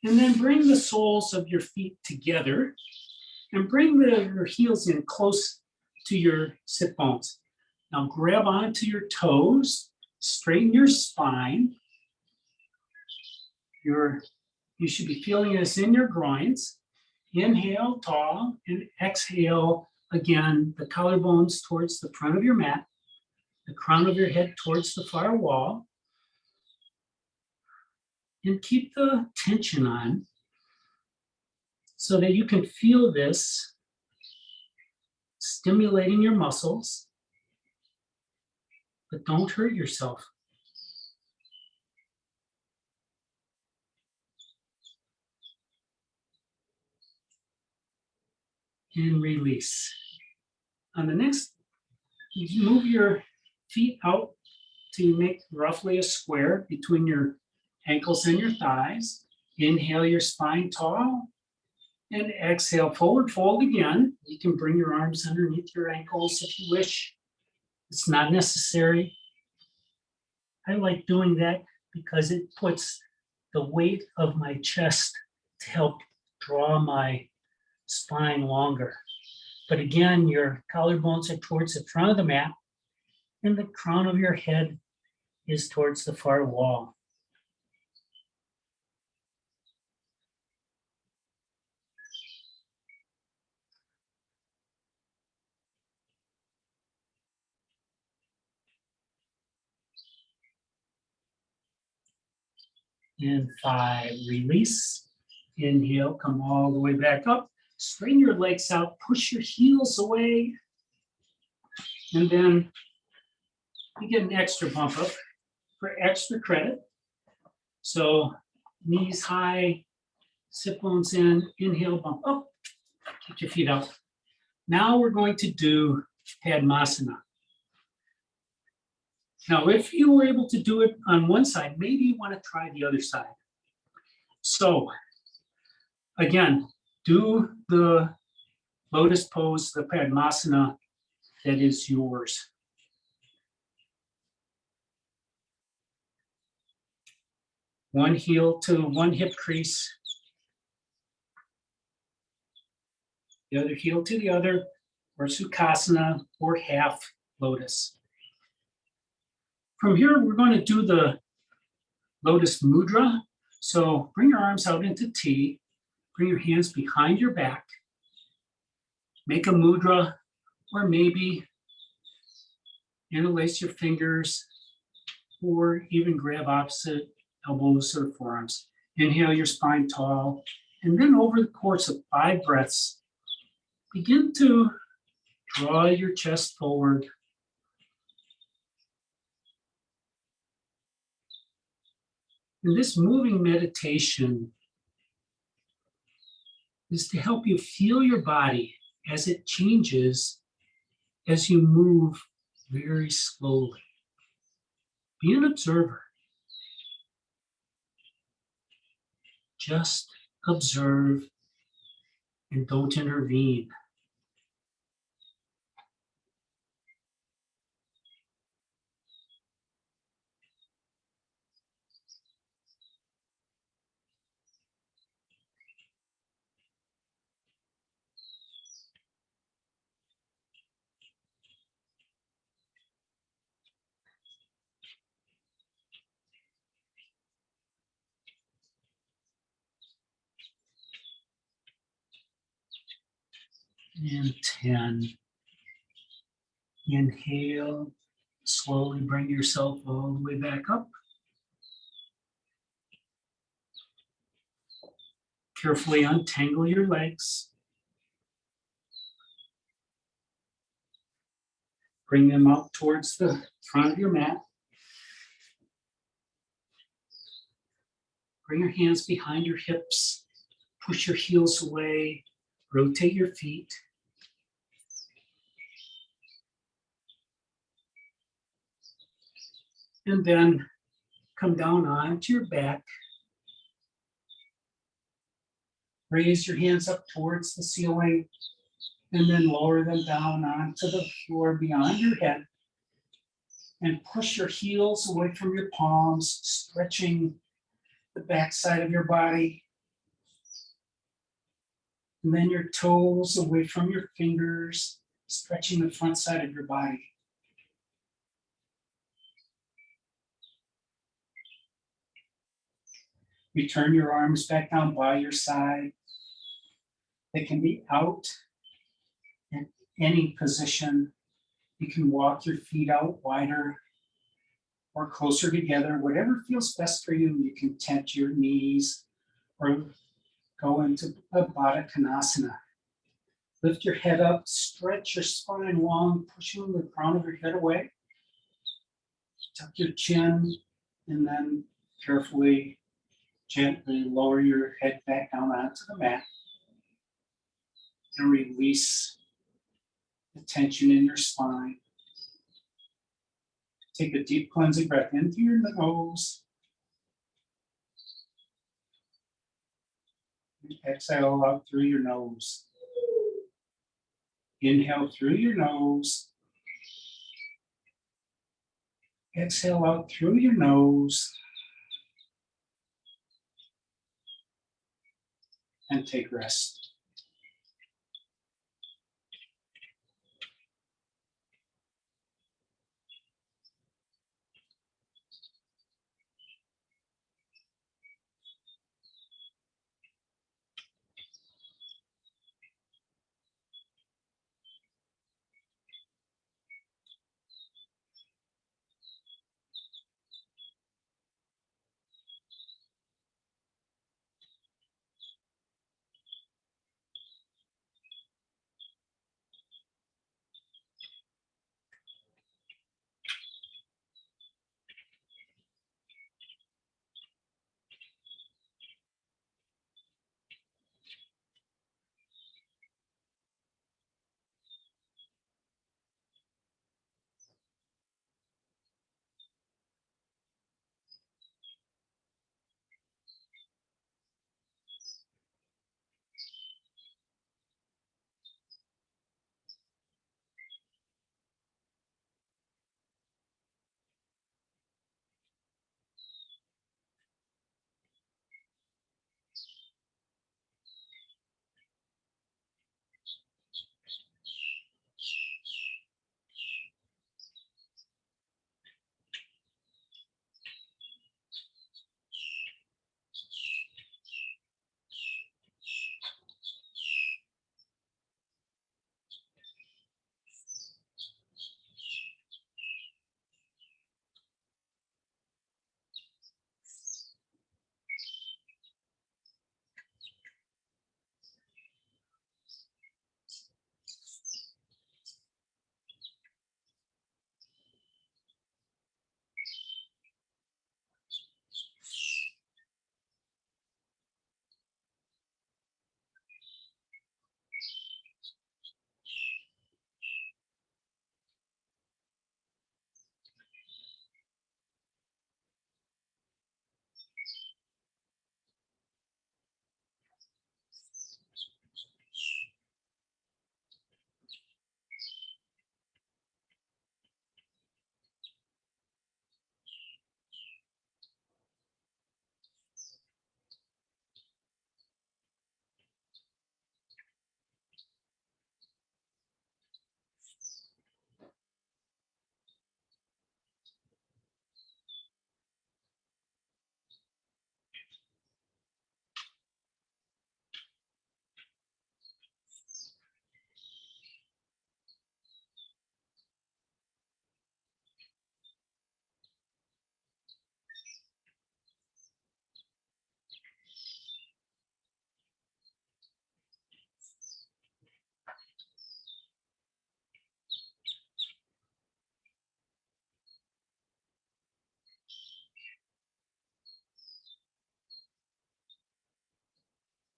And then bring the soles of your feet together. And bring your heels in close to your sit bones. Now grab onto your toes. Straighten your spine. You should be feeling this in your groins. Inhale, tall, and exhale, again, the collarbones towards the front of your mat, the crown of your head towards the far wall. And keep the tension on so that you can feel this stimulating your muscles, but don't hurt yourself. And release. On the next, you move your feet out to make roughly a square between your ankles and your thighs. Inhale your spine tall, and exhale, forward fold again. You can bring your arms underneath your ankles if you wish. It's not necessary. I like doing that because it puts the weight of my chest to help draw my spine longer. But again, your collarbones are towards the front of the mat, and the crown of your head is towards the far wall. And 5, release. Inhale, come all the way back up. Straighten your legs out, push your heels away. And then you get an extra bump up for extra credit. So knees high, sit bones in, inhale, bump up, kick your feet out. Now we're going to do Padmasana. Now, if you were able to do it on one side, maybe you want to try the other side. So again, do the lotus pose, the Padmasana that is yours. One heel to one hip crease, the other heel to the other, or Sukhasana, or half lotus. From here, we're going to do the lotus mudra. So bring your arms out into T, bring your hands behind your back, make a mudra, or maybe interlace your fingers, or even grab opposite elbows or forearms. Inhale your spine tall, and then over the course of 5 breaths, begin to draw your chest forward. And this moving meditation is to help you feel your body as it changes as you move very slowly. Be an observer. Just observe and don't intervene. And 10. Inhale, slowly bring yourself all the way back up. Carefully untangle your legs. Bring them out towards the front of your mat. Bring your hands behind your hips. Push your heels away. Rotate your feet. And then come down onto your back. Raise your hands up towards the ceiling, and then lower them down onto the floor beyond your head. And push your heels away from your palms, stretching the backside of your body. And then your toes away from your fingers, stretching the front side of your body. Return your arms back down by your side. They can be out in any position. You can walk your feet out wider or closer together, whatever feels best for you. You can tent your knees or go into a Baddha Konasana. Lift your head up, stretch your spine long, pushing the crown of your head away. Tuck your chin, and then carefully, gently lower your head back down onto the mat. And release the tension in your spine. Take a deep cleansing breath in through your nose. Exhale out through your nose. Inhale through your nose. Exhale out through your nose. and take rest.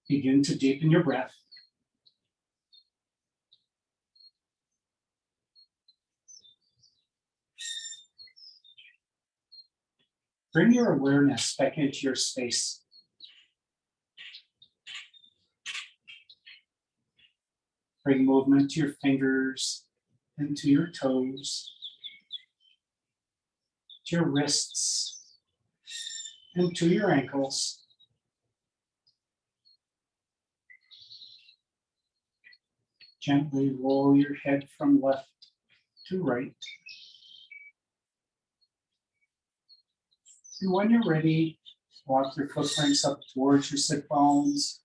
Begin to deepen your breath. Bring your awareness back into your space. Bring movement to your fingers and to your toes, to your wrists, and to your ankles. Gently roll your head from left to right. And when you're ready, walk your footprints up towards your sit bones.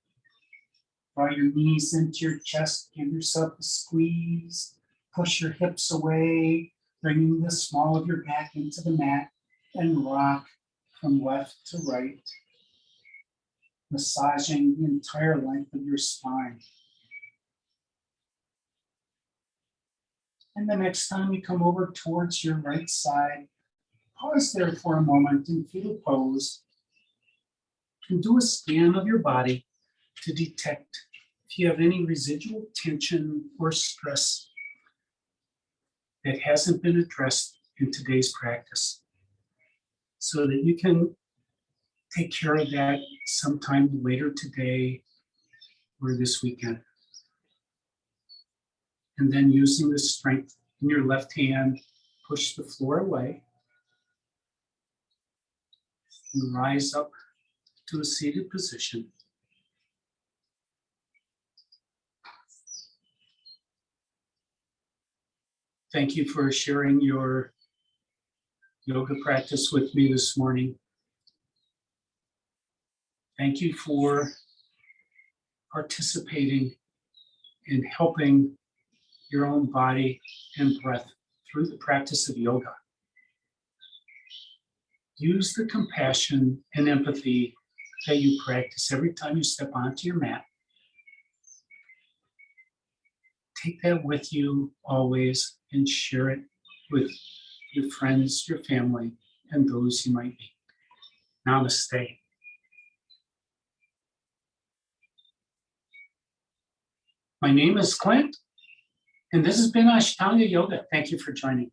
Draw your knees into your chest, give yourself a squeeze. Push your hips away, bringing the small of your back into the mat, and rock from left to right, massaging the entire length of your spine. And the next time you come over towards your right side, pause there for a moment in fetal pose and do a scan of your body to detect if you have any residual tension or stress that hasn't been addressed in today's practice, so that you can take care of that sometime later today or this weekend. And then using the strength in your left hand, push the floor away and rise up to a seated position. Thank you for sharing your yoga practice with me this morning. Thank you for participating in helping your own body and breath through the practice of yoga. Use the compassion and empathy that you practice every time you step onto your mat. Take that with you always and share it with your friends, your family, and those you might meet. Namaste. My name is Clint, and this has been Ashtanga Yoga. Thank you for joining.